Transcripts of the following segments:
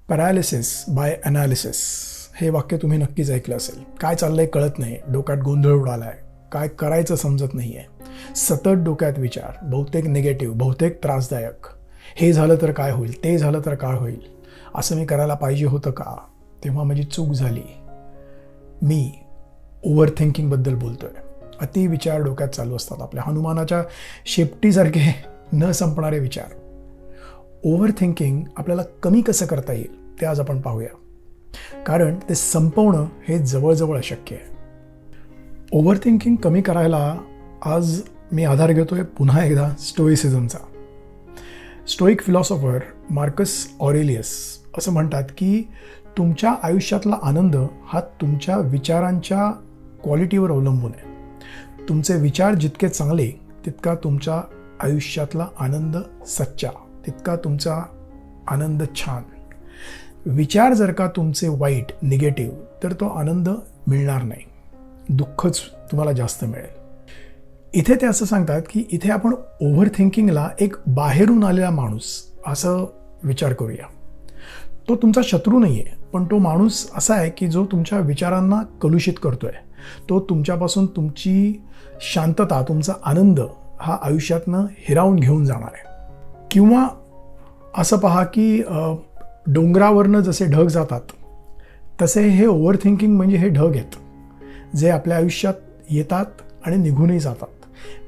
Paralysis bye analysis हे वाक्य तुम्ही नक्कीच ऐकलं असेल. काय चाललंय कळत नाही, डोक्यात गोंधळ उडाला आहे, काय करायचं समजत नाही आहे, सतत डोक्यात विचार, बहुतेक निगेटिव्ह, बहुतेक त्रासदायक. हे झालं तर काय होईल, ते झालं तर काय होईल, असं मी करायला पाहिजे होतं का, तेव्हा माझी चूक झाली. मी ओव्हर थिंकिंगबद्दल बोलतोय. अति विचार डोक्यात चालू असतात, आपल्या हनुमानाच्या शेपटीसारखे न संपणारे विचार. ओव्हर थिंकिंग आपल्याला कमी कसं करता येईल ते आज आपण पाहूया, कारण ते संपवणं हे जवळजवळ अशक्य आहे. ओव्हर थिंकिंग कमी करायला आज मी आधार घेतोय पुन्हा एकदा स्टोइसिझमचा. स्टोइक फिलॉसॉफर मार्कस ऑरेलियस असं म्हणतात की तुमच्या आयुष्यातला आनंद हा तुमच्या विचारांच्या क्वालिटीवर अवलंबून आहे. तुमचे विचार जितके चांगले तितका तुमच्या आयुष्यातला आनंद सच्चा, तितका तुमचा आनंद छान. विचार जर का तुमचे वाईट, निगेटिव्ह, तर तो आनंद मिळणार नाही, दुःखच तुम्हाला जास्त मिळेल. इथे ते असं सांगतात की इथे आपण ओव्हर थिंकिंगला एक बाहेरून आलेला माणूस असं विचार करूया. तो तुमचा शत्रू नाही आहे, पण तो माणूस असा आहे की जो तुमच्या विचारांना कलुषित करतोय. तो तुमच्यापासून तुमची शांतता, तुमचा आनंद हा आयुष्यातनं हिरावून घेऊन जाणार आहे. किंवा असं पहा की डोंगरावरनं जसे ढग जातात तसे हे ओव्हर थिंकिंग म्हणजे हे ढग आहेत जे आपल्या आयुष्यात येतात आणि निघूनही जातात.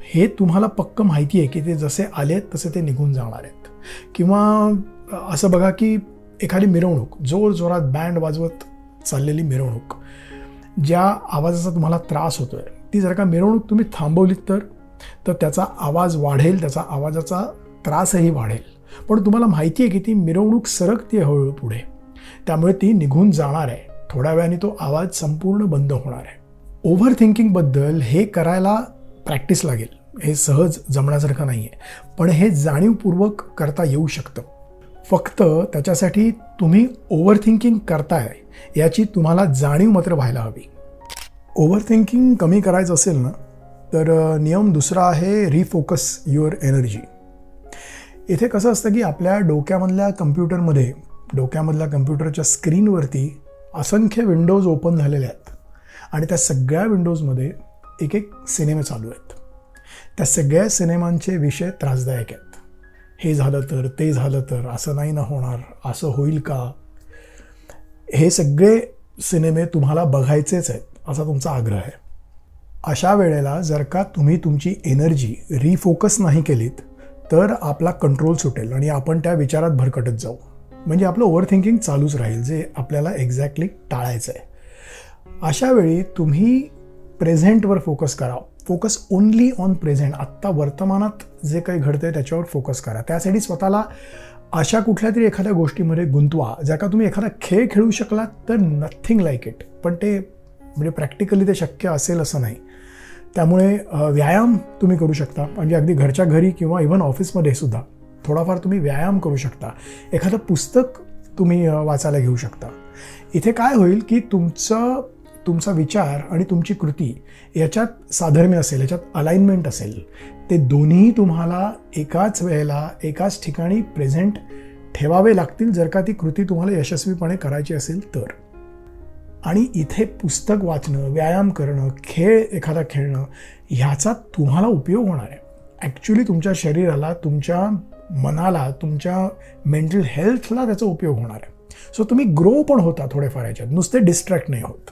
हे तुम्हाला पक्क माहिती आहे की ते जसे आलेत तसे ते निघून जाणार आहेत. किंवा असं बघा की एखादी मिरवणूक, जोरजोरात बँड वाजवत चाललेली मिरवणूक, ज्या आवाजाचा तुम्हाला त्रास होतोय ती जर का मिरवणूक तुम्ही थांबवलीत तर त्याचा आवाज वाढेल, त्याचा आवाजाचा त्रासही वाढेल. पण तुम्हाला माहिती आहे की ती मिरवणूक सरकते हळूहळू पुढे, त्यामुळे ती निघून जाणार आहे. थोड्या वेळाने तो आवाज संपूर्ण बंद होणार आहे. ओव्हर थिंकिंगबद्दल हे करायला प्रॅक्टिस लागेल, हे सहज जमण्यासारखं नाही आहे, पण हे जाणीवपूर्वक करता येऊ शकतं. फक्त त्याच्यासाठी तुम्ही ओव्हर थिंकिंग करताय याची तुम्हाला जाणीव मात्र व्हायला हवी. ओव्हर थिंकिंग कमी करायचं असेल ना तर नियम दुसरा आहे रिफोकस युअर एनर्जी. इथे कसं असतं की आपल्या डोक्यामधल्या कम्प्युटरच्या स्क्रीनवरती असंख्य विंडोज ओपन झालेल्या आहेत आणि त्या सगळ्या विंडोजमध्ये एक एक सिनेमे चालू आहेत. त्या सगळ्या सिनेमांचे विषय त्रासदायक आहेत. हे झालं तर, ते झालं तर, असं नाही ना होणार, असं होईल का, हे सगळे सिनेमे तुम्हाला बघायचेच आहेत असा तुमचा आग्रह आहे. अशा वेळेला जर का तुम्ही तुमची एनर्जी रिफोकस नाही केलीत तर आपला कंट्रोल सुटेल आणि आपण त्या विचारात भरकटत जाऊ. म्हणजे आपलं ओव्हर थिंकिंग चालूच राहील, जे आपल्याला एक्झॅक्टली टाळायचं आहे. अशा वेळी तुम्ही प्रेझेंटवर फोकस करा. Focus only on present. आत्ता वर्तमानात जे काही घडतंय त्याच्यावर फोकस करा. त्यासाठी स्वतःला अशा कुठल्या तरी एखाद्या गोष्टीमध्ये गुंतवा. जर का तुम्ही एखादा खेळ खेळू शकलात तर नथिंग लाईक इट, पण ते म्हणजे प्रॅक्टिकली ते शक्य असेल असं नाही. त्यामुळे व्यायाम तुम्ही करू शकता, म्हणजे अगदी घरच्या घरी किंवा इव्हन ऑफिसमध्ये सुद्धा थोडाफार तुम्ही व्यायाम करू शकता. एखादं पुस्तक तुम्ही वाचायला घेऊ शकता. इथे काय होईल की तुमचा विचार आणि तुमची कृती याच्यात साधर्म्य असेल, याच्यात अलाइनमेंट असेल. ते दोन्ही तुम्हाला एकाच वेळेला एकाच ठिकाणी प्रेझेंट ठेवावे लागतील जर का ती कृती तुम्हाला यशस्वीपणे करायची असेल तर. आणि इथे पुस्तक वाचणं, व्यायाम करणं, खेळ एखादा खेळणं ह्याचा तुम्हाला उपयोग होणार आहे. ॲक्च्युली तुमच्या शरीराला, तुमच्या मनाला, तुमच्या मेंटल हेल्थला त्याचा उपयोग होणार आहे. सो तुम्ही ग्रो पण होता थोडेफार याच्यात, नुसते डिस्ट्रॅक्ट नाही होत.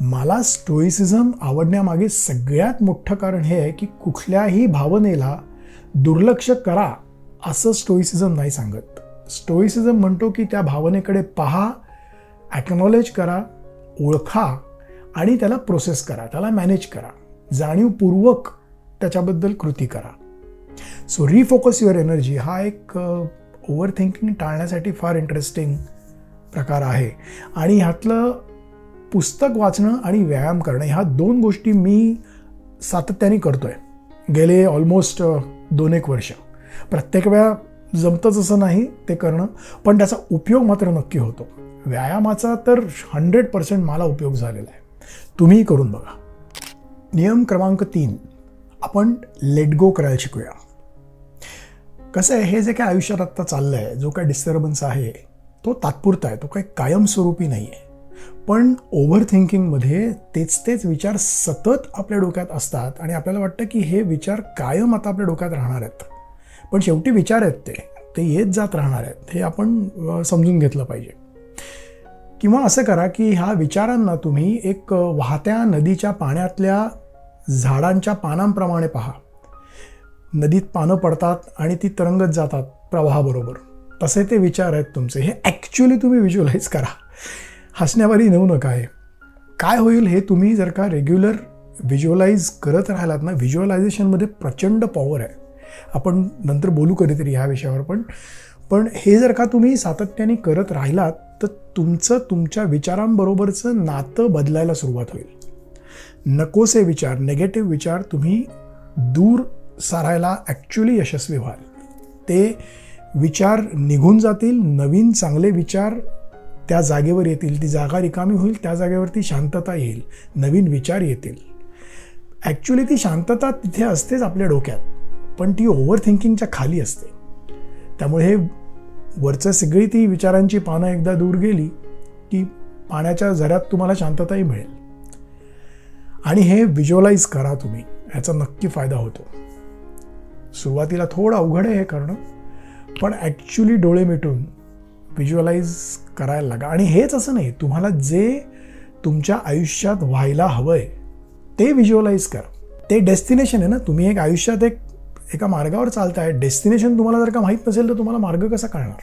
मला स्टोइसिझम आवडण्यामागे सगळ्यात मोठं कारण हे आहे की कुठल्याही भावनेला दुर्लक्ष करा असं स्टोइसिझम नाही सांगत. स्टोइसिझम म्हणतो की त्या भावनेकडे पहा, ॲक्नॉलेज करा, ओळखा आणि त्याला प्रोसेस करा, त्याला मॅनेज करा, जाणीवपूर्वक त्याच्याबद्दल कृती करा. सो रिफोकस युअर एनर्जी हा एक ओव्हर थिंकिंग टाळण्यासाठी फार इंटरेस्टिंग प्रकार आहे. आणि ह्यातलं पुस्तक वाचणं आणि व्यायाम करणं ह्या दोन गोष्टी मी सातत्याने करतोय गेले ऑलमोस्ट 2-1 वर्ष. प्रत्येक वेळा जमतंच असं नाही ते करणं, पण त्याचा उपयोग मात्र नक्की होतो. व्यायामाचा तर 100% मला उपयोग झालेला आहे. तुम्हीही करून बघा. नियम क्रमांक 3, आपण लेट गो करायला शिकूया. कसं आहे, हे जे काय आयुष्यात आत्ता चाललं आहे, जो काय डिस्टर्बन्स आहे, तो तात्पुरता आहे, तो काही कायमस्वरूपी नाही आहे. पण ओव्हर थिंकिंगमध्ये तेच विचार सतत आपल्या डोक्यात असतात आणि आपल्याला वाटतं की हे विचार कायम आता आपल्या डोक्यात राहणार आहेत. पण शेवटी विचार आहेत ते येत जात राहणार आहेत, हे आपण समजून घेतलं पाहिजे. किंवा असं करा की ह्या विचारांना तुम्ही एक वाहत्या नदीच्या पाण्यातल्या झाडांच्या पानांप्रमाणे पहा. नदीत पानं पडतात आणि ती तरंगत जातात प्रवाहाबरोबर, तसे ते विचार आहेत तुमचे. हे ॲक्च्युली तुम्ही व्हिज्युअलाइज करा, हसण्यावारी नेऊ नका. हे काय होईल हे तुम्ही जर का रेग्युलर व्हिज्युअलाइज करत राहिलात ना, व्हिज्युअलायझेशनमध्ये प्रचंड पॉवर आहे. आपण नंतर बोलू कधीतरी ह्या विषयावर. पण हे जर का तुम्ही सातत्याने करत राहिलात तर तुमच्या विचारांबरोबरचं नातं बदलायला सुरुवात होईल. नकोसे विचार, नेगेटिव्ह विचार तुम्ही दूर सारायला ॲक्च्युली यशस्वी व्हाल. ते विचार निघून जातील, नवीन चांगले विचार त्या जागेवर येतील, ती जागा रिकामी होईल, त्या जागेवरती शांतता येईल, नवीन विचार येतील. ॲक्च्युली ती शांतता तिथे असतेच आपल्या डोक्यात, पण ती ओव्हर थिंकिंगच्या खाली असते. त्यामुळे हे वरचं सगळी ती विचारांची पानं एकदा दूर गेली की पाण्याच्या झऱ्यात तुम्हाला शांतताही मिळेल. आणि हे व्हिज्युअलाइज करा तुम्ही, ह्याचा नक्की फायदा होतो. सुरुवातीला थोडं अवघड आहे हे करणं, पण ॲक्च्युली डोळे मिटून व्हिज्युअलाइज करायला लागा. आणि हेच असं नाही, तुम्हाला जे तुमच्या आयुष्यात व्हायला हवं आहे ते व्हिज्युअलाइज करा. ते डेस्टिनेशन आहे ना, तुम्ही एक आयुष्यात एका मार्गावर चालताय, डेस्टिनेशन तुम्हाला जर का माहीत नसेल तर तुम्हाला मार्ग कसा कळणार.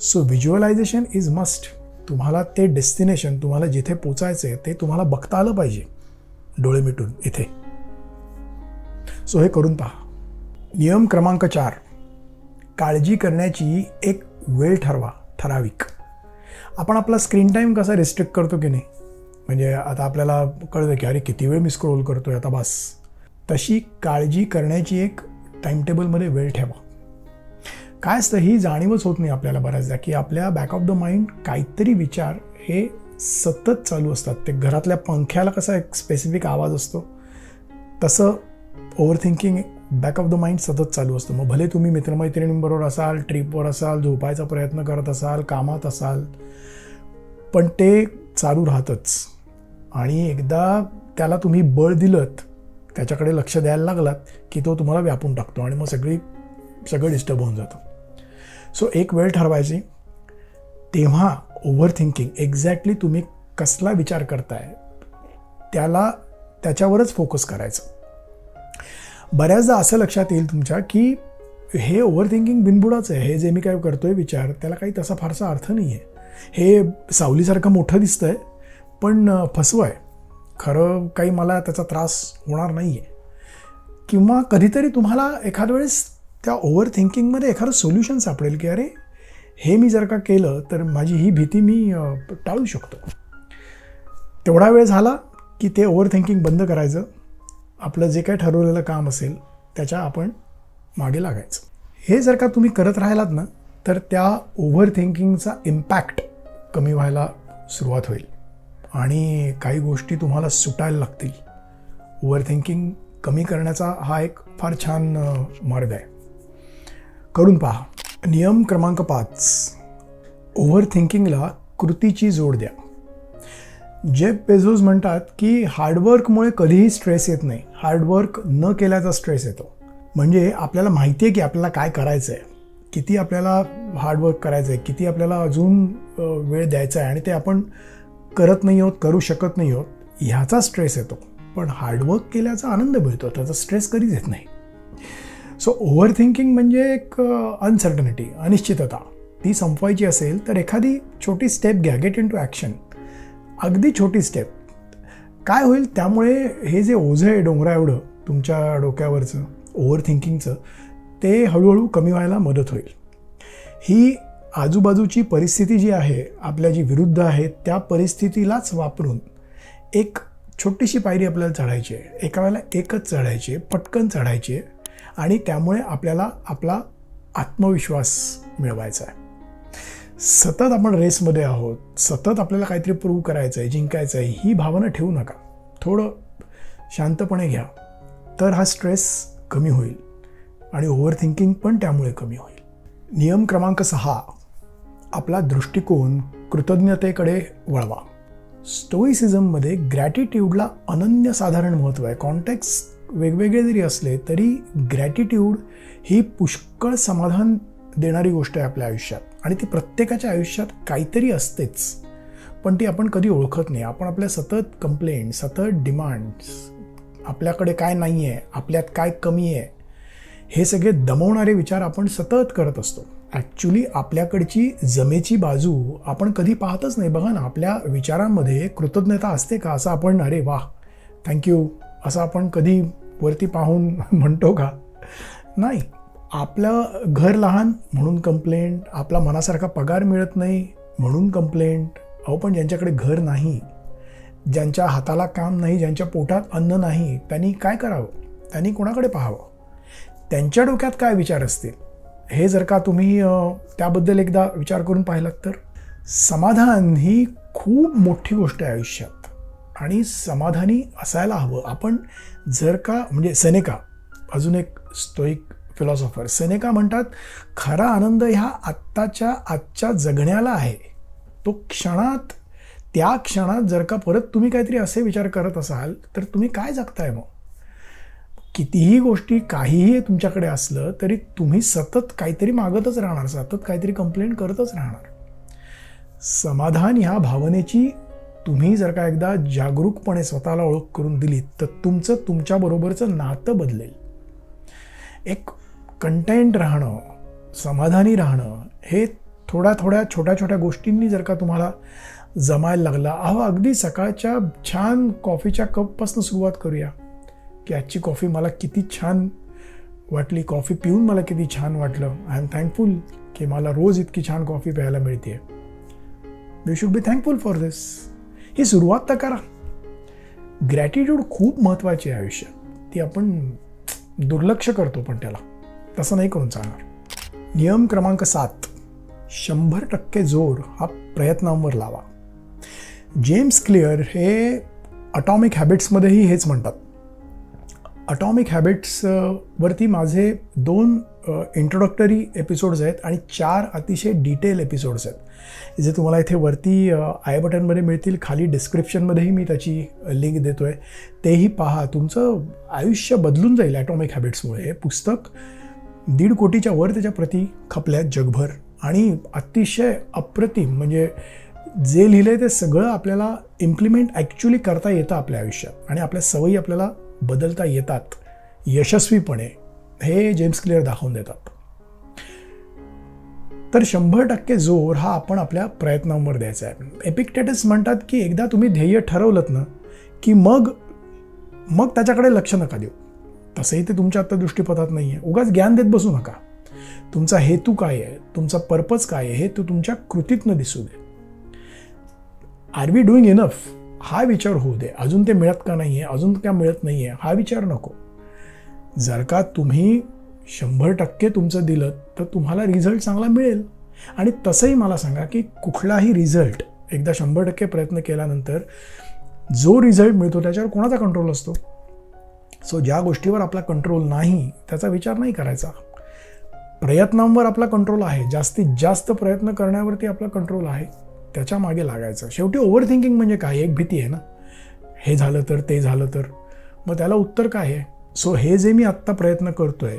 So visualization is must. तुम्हाला ते डेस्टिनेशन, तुम्हाला जिथे पोचायचं आहे ते तुम्हाला बघता आलं पाहिजे डोळे मिटून इथे. सो हे करून पहा. नियम क्रमांक 4, काळजी करण्याची एक वेळ ठरवा, ठराविक. आपण आपला स्क्रीन टाईम कसा रिस्ट्रिक्ट करतो की नाही, म्हणजे आता आपल्याला कळतं की अरे किती वेळ मी स्क्रोल करतोय आता बस, तशी काळजी करण्याची एक टाईमटेबलमध्ये वेळ ठेवा. काय असतं, ही जाणीवच होत नाही आपल्याला बऱ्याचदा की आपल्या बॅक ऑफ द माइंड काहीतरी विचार हे सतत चालू असतात. ते घरातल्या पंख्याला कसा एक स्पेसिफिक आवाज असतो, तसं over thinking back of the mind सतत चालू असतं. मग भले तुम्ही मित्रमैत्रिणींबरोबर असाल, ट्रिपवर असाल, झोपायचा प्रयत्न करत असाल, कामात असाल, पण ते चालू राहतच. आणि एकदा त्याला तुम्ही बळ दिलंत, त्याच्याकडे लक्ष द्यायला लागलात की तो तुम्हाला व्यापून टाकतो आणि मग सगळं डिस्टर्ब होऊन जातं. सो एक वेळ ठरवायची, तेव्हा ओव्हर थिंकिंग एक्झॅक्टली तुम्ही कसला विचार करताय त्याच्यावरच फोकस करायचं. बऱ्याचदा असं लक्षात येईल तुमच्या की हे ओव्हर थिंकिंग बिनबुडाचं आहे, हे जे मी काय करतोय विचार त्याला काही तसा फारसा अर्थ नाही आहे, हे सावलीसारखं मोठं दिसतंय पण फसवं आहे, खरं काही मला त्याचा त्रास होणार नाही आहे. किंवा कधीतरी तुम्हाला एखाद्या वेळेस त्या ओव्हर थिंकिंगमध्ये एखादं सोल्युशन सापडेल की अरे हे मी जर का केलं तर माझी ही भीती मी टाळू शकतो. तेवढा वेळ झाला की ते ओव्हर थिंकिंग बंद करायचं, आपलं जे काही ठरवलेलं काम असेल त्याच्या आपण मागे लागायचं. हे जर का तुम्ही करत राहिलात ना तर त्या ओव्हर थिंकिंगचा इम्पॅक्ट कमी व्हायला सुरुवात होईल आणि काही गोष्टी तुम्हाला सुटायला लागतील. ओव्हर थिंकिंग कमी करण्याचा हा एक फार छान मार्ग आहे, करून पहा. नियम क्रमांक 5, ओव्हर थिंकिंगला कृतीची जोड द्या. जेफ बेझोस म्हणतात की हार्डवर्कमुळे कधीही स्ट्रेस येत नाही, हार्डवर्क न केल्याचा स्ट्रेस येतो. म्हणजे आपल्याला माहिती आहे की आपल्याला काय करायचं आहे, किती आपल्याला हार्डवर्क करायचं आहे, किती आपल्याला अजून वेळ द्यायचा आहे आणि ते आपण करत नाही आहोत, करू शकत नाही आहोत, ह्याचा स्ट्रेस येतो. पण हार्डवर्क केल्याचा आनंद मिळतो, त्याचा स्ट्रेस कधीच येत नाही. सो ओव्हर थिंकिंग म्हणजे एक अनसर्टनिटी, अनिश्चितता, ती संपवायची असेल तर एखादी छोटी स्टेप घ्या, गेट इन टू ॲक्शन. अगदी छोटी स्टेप. काय होईल त्यामुळे हे जे ओझं आहे डोंगरा एवढं तुमच्या डोक्यावरचं ओव्हर थिंकिंगचं, ते हळूहळू कमी व्हायला मदत होईल. ही आजूबाजूची परिस्थिती जी आहे आपल्या जी विरुद्ध आहे त्या परिस्थितीलाच वापरून एक छोटीशी पायरी आपल्याला चढायची आहे. एका वेळेला एकच चढायची आहे, पटकन चढायची आहे आणि त्यामुळे आपल्याला आपला आत्मविश्वास मिळवायचा आहे. सतत आपण रेसमध्ये आहोत, सतत आपल्याला काहीतरी प्रूव्ह करायचं आहे, जिंकायचं आहे, ही भावना ठेवू नका. थोडं शांतपणे घ्या, तर हा स्ट्रेस कमी होईल आणि ओव्हर थिंकिंग पण त्यामुळे कमी होईल. नियम क्रमांक 6, आपला दृष्टिकोन कृतज्ञतेकडे वळवा. स्टोइसिझममध्ये ग्रॅटिट्यूडला अनन्यसाधारण महत्त्व आहे. कॉन्टेक्स्ट वेगवेगळे जरी असले तरी ग्रॅटिट्यूड ही पुष्कळ समाधान देणारी गोष्ट आहे आपल्या आयुष्यात, आणि ती प्रत्येकाच्या आयुष्यात काहीतरी असतेच, पण ती आपण कधी ओळखत नाही. आपण आपल्या सतत कंप्लेंट, सतत डिमांड्स, आपल्याकडे काय नाही आहे, आपल्यात काय कमी आहे, हे सगळे दमवणारे विचार आपण सतत करत असतो. ॲक्च्युली आपल्याकडची जमेची बाजू आपण कधी पाहतच नाही. बघा ना, आपल्या विचारांमध्ये कृतज्ञता असते का? असं आपण अरे वाह थँक्यू असं आपण कधी वरती पाहून म्हणतो का? नाही. आपलं घर लहान म्हणून कंप्लेंट, आपला मनासारखा पगार मिळत नाही म्हणून कंप्लेंट. अहो पण ज्यांच्याकडे घर नाही, ज्यांच्या हाताला काम नाही, ज्यांच्या पोटात अन्न नाही, त्यांनी काय करावं? त्यांनी कोणाकडे पाहावं? त्यांच्या डोक्यात काय विचार असतील हे जर का तुम्ही त्याबद्दल एकदा विचार करून पाहिलात तर समाधान ही खूप मोठी गोष्ट आहे आयुष्यात, आणि समाधानी असायला हवं. आपण जर का म्हणजे सेनेका, अजून एक स्टोइक फिलॉसॉफर, सेनेका म्हणतात खरा आनंद ह्या आजच्या जगण्याला आहे. तो क्षणात, त्या क्षणात जर का परत तुम्ही काहीतरी असे विचार करत असाल तर तुम्ही काय जगताय मग? कितीही गोष्टी, काहीही तुमच्याकडे असलं तरी तुम्ही सतत काहीतरी मागतच राहणार, सतत काहीतरी कंप्लेंट करतच राहणार. समाधान ह्या भावनेची तुम्ही जर का एकदा जागरूकपणे स्वतःला ओळख करून दिलीत तर तुमचं तुमच्याबरोबरचं नातं बदलेल. एक कंटेंट राहणं, समाधानी राहणं हे थोड्या छोट्या छोट्या गोष्टींनी जर का तुम्हाला जमायला लागला. अगदी सकाळच्या छान कॉफीच्या कपपासून सुरुवात करूया की आजची कॉफी मला किती छान वाटली, कॉफी पिऊन मला किती छान वाटलं. आय एम थँकफुल की मला रोज इतकी छान कॉफी प्यायला मिळते. We should be thankful for this. ही सुरुवात तर करा. ग्रॅटिट्यूड खूप महत्त्वाची आहे आयुष्यात. ती आपण दुर्लक्ष करतो, पण त्याला तसं नाही करून चालणार. नियम क्रमांक 7, 100% जोर हा प्रयत्नांवर लावा. जेम्स क्लिअर हे अटॉमिक हॅबिट्समध्येही हेच म्हणतात. अटॉमिक हॅबिट्स वरती माझे 2 इंट्रोडक्टरी एपिसोड्स आहेत आणि 4 अतिशय डिटेल एपिसोड्स आहेत, जे तुम्हाला इथे वरती आय बटनमध्ये मिळतील. खाली डिस्क्रिप्शनमध्येही मी त्याची लिंक देतो आहे, तेही पहा. तुमचं आयुष्य बदलून जाईल ॲटॉमिक हॅबिट्समुळे. हे पुस्तक 1.5 कोटीच्या वर त्याच्या प्रती खपल्यात जगभर, आणि अतिशय अप्रतिम. म्हणजे जे लिहिलं आहे ते सगळं आपल्याला इम्प्लिमेंट ॲक्च्युली करता येतं आपल्या आयुष्यात, आणि आपल्या सवयी आपल्याला बदलता येतात यशस्वीपणे. हे जेम्स क्लिअर दाखवून देतात. तर 100% जोर हा आपण आपल्या प्रयत्नांवर द्यायचा आहे. एपिक्टेटस म्हणतात की एकदा तुम्ही ध्येय ठरवलं ना की मग त्याच्याकडे लक्ष नका देऊ. तसंही ते तुमच्या आता दृष्टीपथात नाही आहे. उगाच ज्ञान देत बसू नका. तुमचा हेतू काय आहे, तुमचा पर्पज काय आहे, हे तुमच्या कृतीतनं दिसू दे. आर वी डुईंग इनफ हा विचार होऊ दे. अजून ते मिळत का नाही आहे, अजून काय मिळत नाही आहे हा विचार नको. जर का तुम्ही 100% तुमचं दिलं तर तुम्हाला रिझल्ट चांगला मिळेल. आणि तसंही मला सांगा की कुठलाही रिझल्ट एकदा 100% प्रयत्न केल्यानंतर जो रिझल्ट मिळतो त्याच्यावर कोणाचा कंट्रोल असतो? सो ज्या गोष्टीवर आपला कंट्रोल नाही त्याचा विचार नाही करायचा. प्रयत्नांवर आपला कंट्रोल आहे. जास्तीत जास्त प्रयत्न करण्यावरती आपला कंट्रोल आहे, त्याच्या मागे लागायचं. शेवटी ओव्हर थिंकिंग म्हणजे काय? एक भीती आहे ना, हे झालं तर, ते झालं तर. मग त्याला उत्तर काय आहे? सो हे जे मी आत्ता प्रयत्न करतोय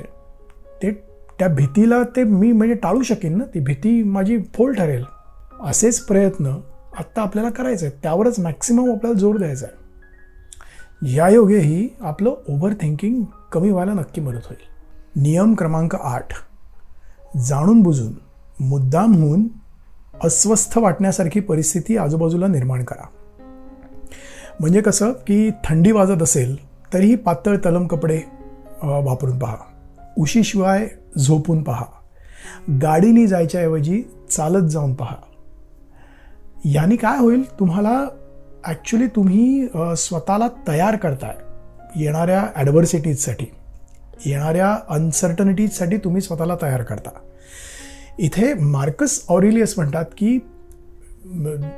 ते त्या भीतीला ते मी म्हणजे टाळू शकेन ना, ती भीती माझी फोल ठरेल. असेच प्रयत्न आत्ता आपल्याला करायचे आहेत, त्यावरच मॅक्सिमम आपल्याला जोर द्यायचा आहे. यायोगेही आपलं ओव्हर थिंकिंग कमी व्हायला नक्की मदत होईल. नियम क्रमांक 8, जाणून बुजून मुद्दाम होऊन अस्वस्थ वाटण्यासारखी परिस्थिती आजूबाजूला निर्माण करा. म्हणजे कसं की थंडी वाजत असेल तरीही पातळ तलम कपडे वापरून पहा. उशीशिवाय झोपून पहा. गाडीने जायच्याऐवजी चालत जाऊन पहा. याने काय होईल? तुम्हाला ॲक्च्युली तुम्ही स्वतःला तयार करताय येणाऱ्या ॲडव्हर्सिटीजसाठी, येणाऱ्या अनसर्टनिटीजसाठी तुम्ही स्वतःला तयार करता. इथे मार्कस ऑरेलियस म्हणतात की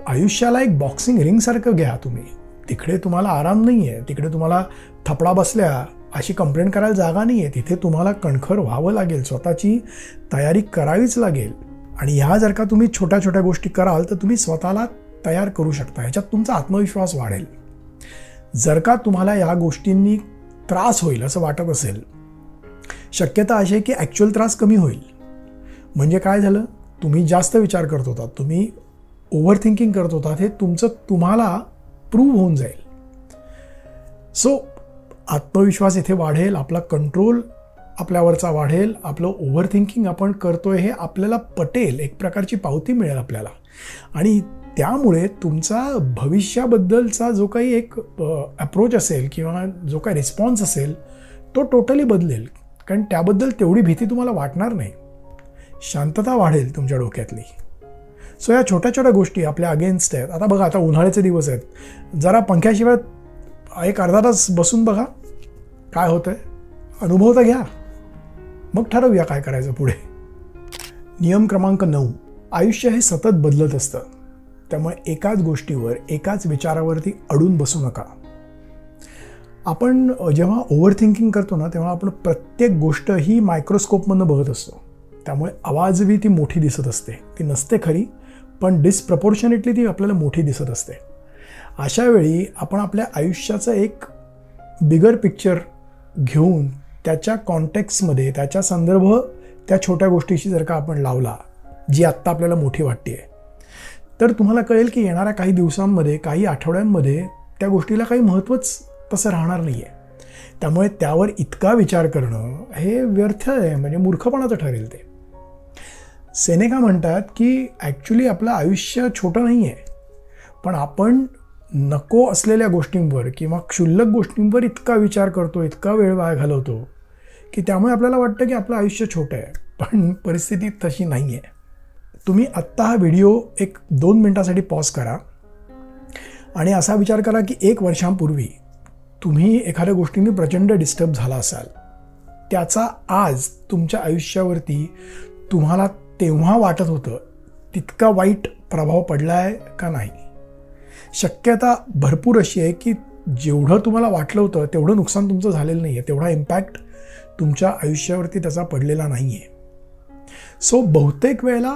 आयुष्याला एक बॉक्सिंग रिंगसारखं घ्या तुम्ही. तिकडे तुम्हाला आराम नाही आहे, तिकडे तुम्हाला थपडा बसल्या अशी कंप्लेंट करायला जागा नाही आहे. तिथे तुम्हाला कणखर व्हावं लागेल, स्वतःची तयारी करावीच लागेल. आणि ह्या जर का तुम्ही छोट्या छोट्या गोष्टी कराल तर तुम्ही स्वतःला तयार करू शकता. ह्याच्यात तुमचा आत्मविश्वास वाढेल. जर का तुम्हाला या गोष्टींनी त्रास होईल असं वाटत असेल, शक्यता अशी आहे की ॲक्च्युअल त्रास कमी होईल. म्हणजे काय झालं, तुम्ही जास्त विचार करत होता, तुम्ही ओव्हर थिंकिंग करत होता, हे तुमचं तुम्हाला प्रूव्ह होऊन जाईल. सो आत्मविश्वास इथे वाढेल, आपला कंट्रोल आपल्यावरचा वाढेल, आपलं ओव्हर थिंकिंग आपण करतोय हे आपल्याला पटेल, एक प्रकारची पावती मिळेल आपल्याला. आणि त्यामुळे तुमचा भविष्याबद्दलचा जो काही एक अप्रोच असेल किंवा जो काही रिस्पॉन्स असेल तो टोटली बदलेल. कारण त्याबद्दल तेवढी भीती तुम्हाला वाटणार नाही. शांतता वाढेल तुमच्या डोक्यातली. सो या छोट्या छोट्या गोष्टी आपल्या अगेन्स्ट आहेत. आता बघा, आता उन्हाळ्याचे दिवस आहेत, जरा पंख्याशिवाय एक अर्धा तास बसून बघा काय होतंय, अनुभव तर घ्या, मग ठरवूया काय करायचं पुढे. नियम क्रमांक 9, आयुष्य हे सतत बदलत असतं. त्यामुळे एकाच गोष्टीवर, एकाच विचारावरती अडून बसू नका. आपण जेव्हा ओव्हर थिंकिंग करतो ना, तेव्हा आपण प्रत्येक गोष्ट ही मायक्रोस्कोपमधनं बघत असतो. त्यामुळे आवाजवी ती मोठी दिसत असते, ती नसते खरी, पण डिसप्रपोर्शनेटली ती आपल्याला मोठी दिसत असते. अशा वेळी आपण आपल्या आयुष्याचं एक बिगर पिक्चर घेऊन त्याच्या कॉन्टेक्स्टमध्ये, त्याच्या संदर्भ त्या छोट्या गोष्टीशी जर का आपण लावला, जी आत्ता आपल्याला मोठी वाटते, तर तुम्हाला कळेल की येणाऱ्या काही दिवसांमध्ये, काही आठवड्यांमध्ये त्या गोष्टीला काही महत्त्वच तसं राहणार नाही आहे. त्यामुळे त्यावर इतका विचार करणं हे व्यर्थ आहे, म्हणजे मूर्खपणाचं ठरेल ते. सेनेका म्हणतात की ॲक्च्युली आपलं आयुष्य छोटं नाही आहे, पण आपण नको असलेल्या गोष्टींवर किंवा क्षुल्लक गोष्टींवर इतका विचार करतो, इतका वेळ वाया घालवतो की त्यामुळे आपल्याला वाटतं की आपलं आयुष्य छोटं आहे, पण परिस्थिती तशी नाही आहे. तुम्ही आत्ता हा व्हिडिओ एक 2 मिनिटासाठी पॉज करा आणि असा विचार करा की 1 वर्षांपूर्वी तुम्ही एखाद्या गोष्टीने प्रचंड डिस्टर्ब झाला असाल, त्याचा आज तुमच्या आयुष्यावरती तुम्हाला तेव्हा वाटत होतं तितका वाईट प्रभाव पडला आहे का नाही. शक्यता भरपूर अशी आहे की जेवढं तुम्हाला वाटलं होतं तेवढं नुकसान तुमचं झालेलं नाही आहे, तेवढा इम्पॅक्ट तुमच्या आयुष्यावरती त्याचा पडलेला नाही आहे. सो बहुतेक वेळेला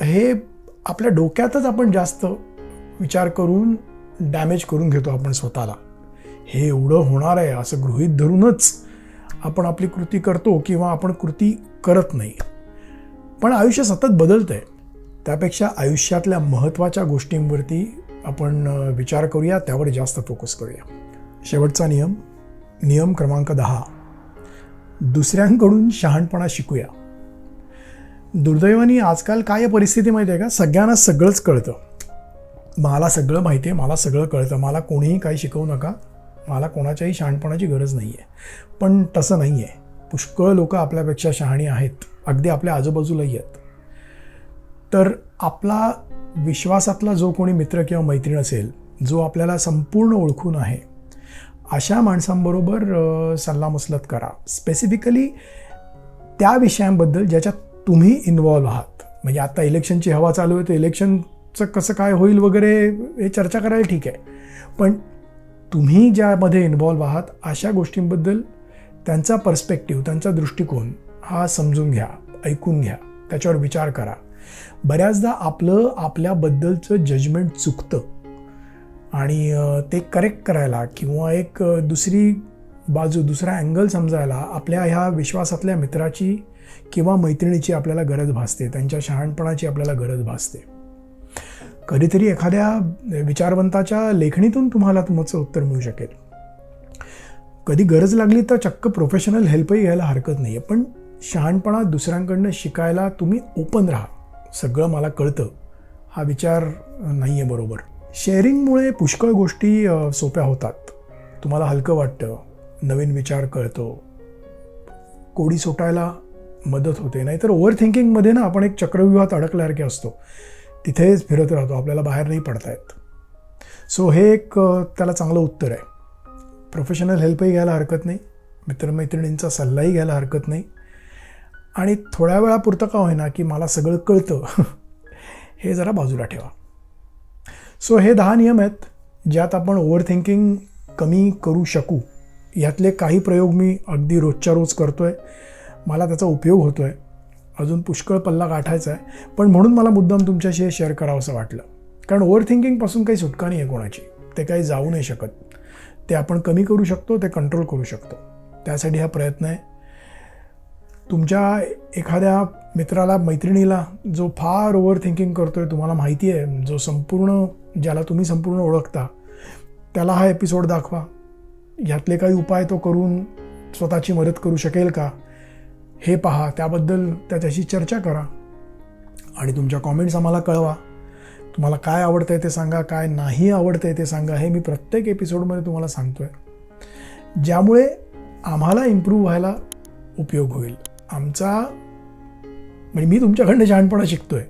हे आपल्या डोक्यातच आपण जास्त विचार करून डॅमेज करून घेतो आपण स्वतःला. हे एवढं होणार आहे असं गृहीत धरूनच आपण आपली कृती करतो किंवा आपण कृती करत नाही. पण आयुष्य सतत बदलतं आहे. त्यापेक्षा आयुष्यातल्या महत्त्वाच्या गोष्टींवरती आपण विचार करूया, त्यावर जास्त फोकस करूया. शेवटचा नियम क्रमांक 10, दुसऱ्यांकडून शहाणपणा शिकूया. दुर्दैवाने आजकाल काय परिस्थिती माहिती आहे का, सगळ्यांना सगळंच कळतं. मला सगळं माहिती आहे, मला सगळं कळतं, मला कोणीही काही शिकवू नका, मला कोणाच्याही शहाणपणाची गरज नाही आहे. पण तसं नाही आहे. पुष्कळ लोक आपल्यापेक्षा शहाणी आहेत, अगदी आपल्या आजूबाजूलाही आहेत. तर आपला विश्वासातला जो कोणी मित्र किंवा मैत्रीण असेल, जो आपल्याला संपूर्ण ओळखून आहे, अशा माणसांबरोबर सल्लामसलत करा. स्पेसिफिकली त्या विषयांबद्दल ज्याच्यात तुम्ही इन्व्हॉल्व्ह आहात. म्हणजे आता इलेक्शनची हवा चालू आहे, तर इलेक्शनचं कसं काय होईल वगैरे हे चर्चा करायला ठीक आहे, पण तुम्ही ज्यामध्ये इन्व्हॉल्व्ह आहात अशा गोष्टींबद्दल त्यांचा पर्स्पेक्टिव्ह, त्यांचा दृष्टिकोन हा समजून घ्या, ऐकून घ्या, त्याच्यावर विचार करा. बऱ्याचदा आपल्याबद्दलचं जजमेंट चुकतं आणि ते करेक्ट करायला किंवा एक दुसरी बाजू, दुसरा अँगल समजायला आपल्या ह्या विश्वासातल्या मित्राची किंवा मैत्रिणीची आपल्याला गरज भासते, त्यांच्या शहाणपणाची आपल्याला गरज भासते. कधीतरी एखाद्या विचारवंताच्या लेखणीतून तुम्हाला तुमचं उत्तर मिळू शकेल. कधी गरज लागली तर चक्क प्रोफेशनल हेल्पही घ्यायला हरकत नाही आहे. पण शहाणपणा दुसऱ्यांकडनं शिकायला तुम्ही ओपन राहा. सगळं मला कळतं हा विचार नाही आहे बरोबर. शेअरिंगमुळे पुष्कळ गोष्टी सोप्या होतात. तुम्हाला हलकं वाटतं, नवीन विचार कळतो, कोडी सुटायला मदत होते. नाहीतर ओव्हर थिंकिंगमध्ये ना आपण एक चक्रव्यूहात अडकल्यासारखे असतो, तिथेच फिरत राहतो, आपल्याला बाहेर नाही पडता येत. सो हे एक त्याला चांगलं उत्तर आहे. प्रोफेशनल हेल्पही घ्यायला हरकत नाही, मित्रमैत्रिणींचा सल्लाही घ्यायला हरकत नाही, आणि थोड्या वेळापुरतं का होईना की मला सगळं कळतं हे जरा बाजूला ठेवा. सो हे 10 नियम आहेत ज्यात आपण ओव्हर थिंकिंग कमी करू शकू. यातले काही प्रयोग मी अगदी रोजच्या रोज करतो आहे, मला त्याचा उपयोग होतो आहे अजून पुष्कळ पल्ला गाठायचा आहे, पण म्हणून मला मुद्दाम तुमच्याशी हे शेअर करावं असं वाटलं. कारण ओव्हर थिंकिंगपासून काही सुटका नाही आहे कोणाची. ते काही जाऊ नाही शकत. ते आपण कमी करू शकतो, ते कंट्रोल करू शकतो. त्यासाठी हा प्रयत्न आहे. तुमच्या एखाद्या मित्राला, मैत्रिणीला जो फार ओव्हर थिंकिंग करतोय, तुम्हाला माहिती आहे, जो संपूर्ण, ज्याला तुम्ही संपूर्ण ओळखता, त्याला हा एपिसोड दाखवा. यातले काही उपाय तो करून स्वतःची मदत करू शकेल का हे पहा. त्याबद्दल त्याच्याशी चर्चा करा आणि तुमच्या कॉमेंट्स आम्हाला कळवा. तुम्हाला काय आवडतंय ते सांगा, काय नाही आवडतंय ते सांगा. हे मी प्रत्येक एपिसोडमध्ये तुम्हाला सांगतोय, ज्यामुळे आम्हाला इम्प्रूव्ह व्हायला उपयोग होईल. म्हणजे मी तुमच्याकडनं शहाणपणा शिकतोय,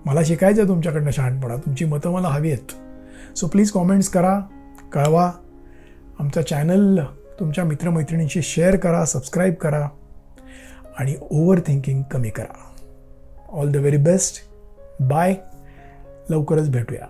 मला शिकायचं आहे तुमच्याकडनं शहाणपणा. तुमची मतं मला हवी आहेत. सो प्लीज कॉमेंट्स करा, कळवा. आमचा चॅनल तुमच्या मित्रमैत्रिणींशी शेअर करा, सबस्क्राईब करा आणि ओव्हर थिंकिंग कमी करा. All the very best. Bye. लवकरच भेटूया.